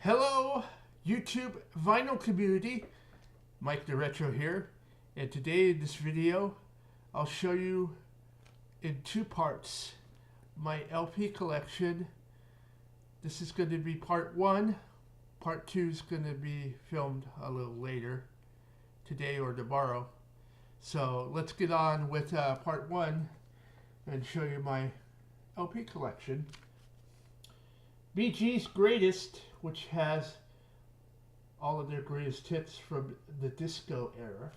Hello, YouTube vinyl community. Mike the Retro here, and today in this video, I'll show you in two parts my LP collection. This is going to be part one. Part two is going to be filmed a little later, today or tomorrow. So let's get on with part one and show you my LP collection. BG's Greatest, which has all of their greatest hits from the disco era.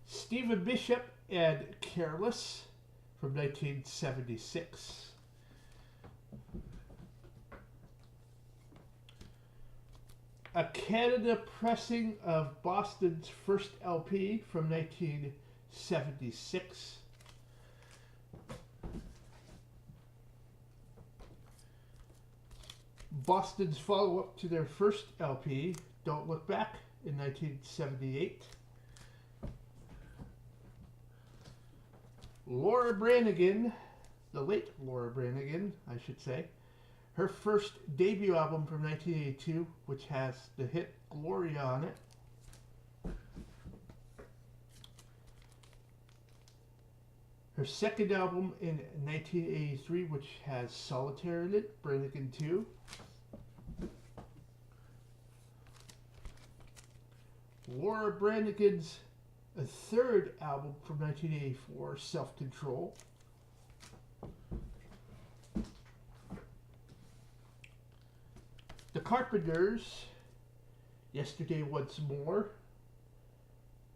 Stephen Bishop and Careless from 1976. A Canada pressing of Boston's first LP from 1976. Boston's follow-up to their first LP, Don't Look Back, in 1978. Laura Branigan, the late Laura Branigan, I should say, her first debut album from 1982, which has the hit Gloria on it. Her second album in 1983, which has Solitaire in it, Branigan 2. Laura Branigan's third album from 1984, Self-Control. The Carpenters, Yesterday Once More,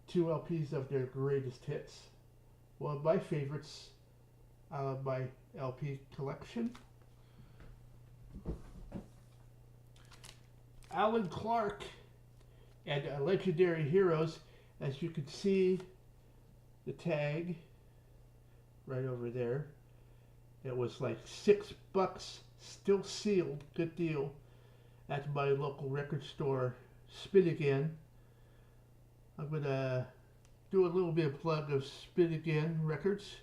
two LPs of their greatest hits. One of my favorites out of my LP collection. Alan Clark and Legendary Heroes. As you can see, the tag right over there. It was like $6, still sealed, good deal, at my local record store, Spin Again. I'm gonna do a little bit of plug of Spin Again Records.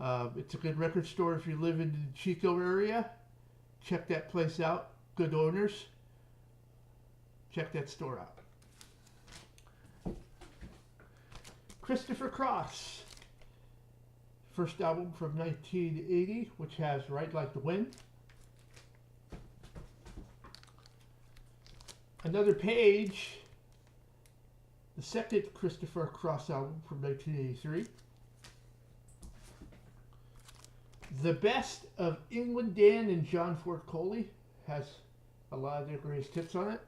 It's a good record store if you live in the Chico area. Check that place out. Good owners. Check that store out. Christopher Cross, first album from 1980, which has Ride Like the Wind. Another Page, the second Christopher Cross album from 1983. The Best of England Dan and John Ford Coley has a lot of their greatest hits on it.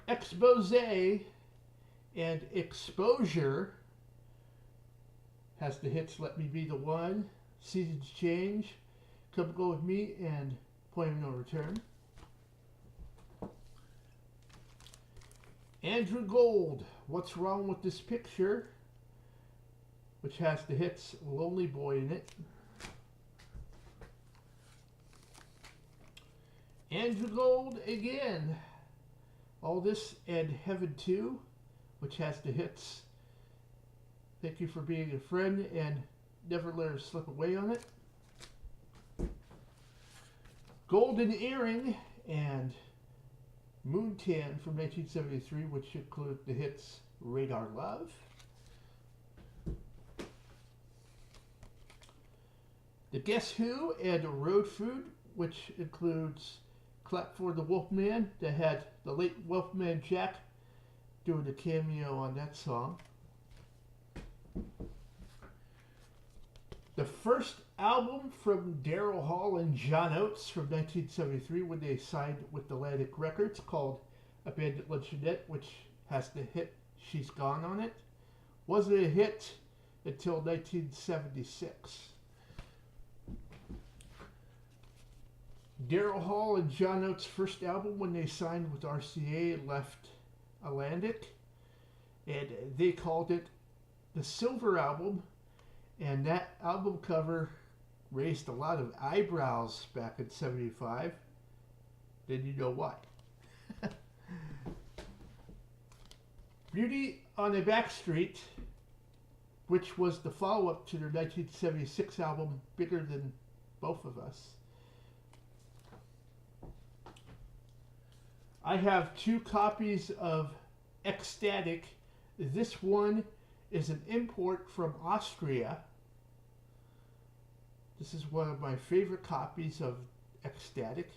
Expose and Exposure has the hits Let Me Be the One, Seasons Change, Come Go With Me, and Point of No Return. Andrew Gold, What's Wrong With This Picture, which has the hits Lonely Boy in it. Andrew Gold again, All This and Heaven 2, which has the hits Thank You for Being a Friend and Never Let Her Slip Away on it. Golden Earring and Moontan from 1973, which include the hits Radar Love. The Guess Who and Road Food, which includes Clap for the Wolfman, that had the late Wolfman Jack doing a cameo on that song. The first album from Daryl Hall and John Oates from 1973, when they signed with Atlantic Records, called Abandoned Luncheonette, which has the hit She's Gone on it. Wasn't a hit until 1976. Daryl Hall and John Oates' first album when they signed with RCA left Atlantic, and they called it the Silver Album, and that album cover raised a lot of eyebrows back in '75. Then you know why. Beauty on a Back Street which was the follow-up to their 1976 album, Bigger Than Both of Us. I have 2 copies of Ecstatic. This one is an import from Austria. This is one of my favorite copies of Ecstatic.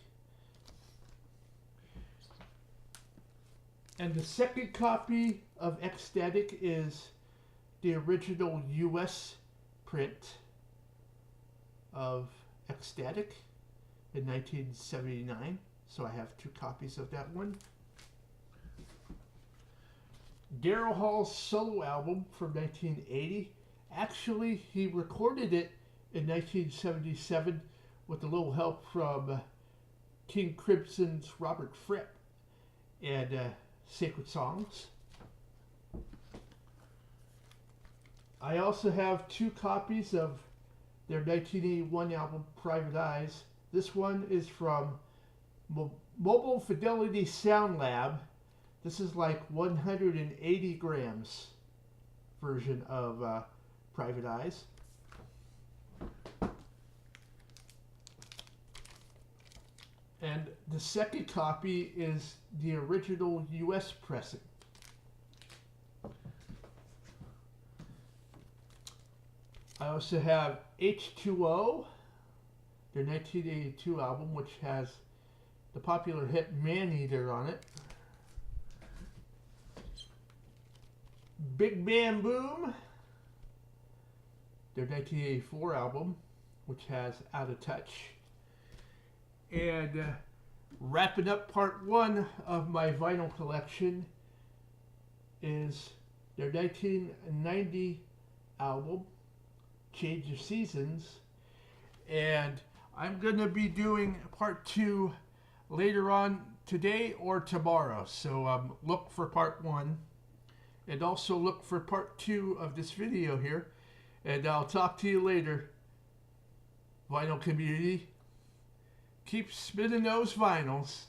And the second copy of Ecstatic is the original US print of Ecstatic in 1979. So I have 2 copies of that one. Daryl Hall's solo album from 1980. Actually, he recorded it in 1977 with a little help from King Crimson's Robert Fripp and Sacred Songs. I also have 2 copies of their 1981 album, Private Eyes. This one is from Mobile Fidelity Sound Lab. This is like 180 grams version of Private Eyes. And the second copy is the original US pressing. I also have H2O, their 1982 album, which has the popular hit Man-Eater on it. Big Bam Boom, their 1984 album, which has Out of Touch. And wrapping up part 1 of my vinyl collection is their 1990 album, Change of Seasons. And I'm going to be doing part 2 later on today or tomorrow. So look for part 1. And also look for part 2 of this video here. And I'll talk to you later, vinyl community. Keep spinning those vinyls.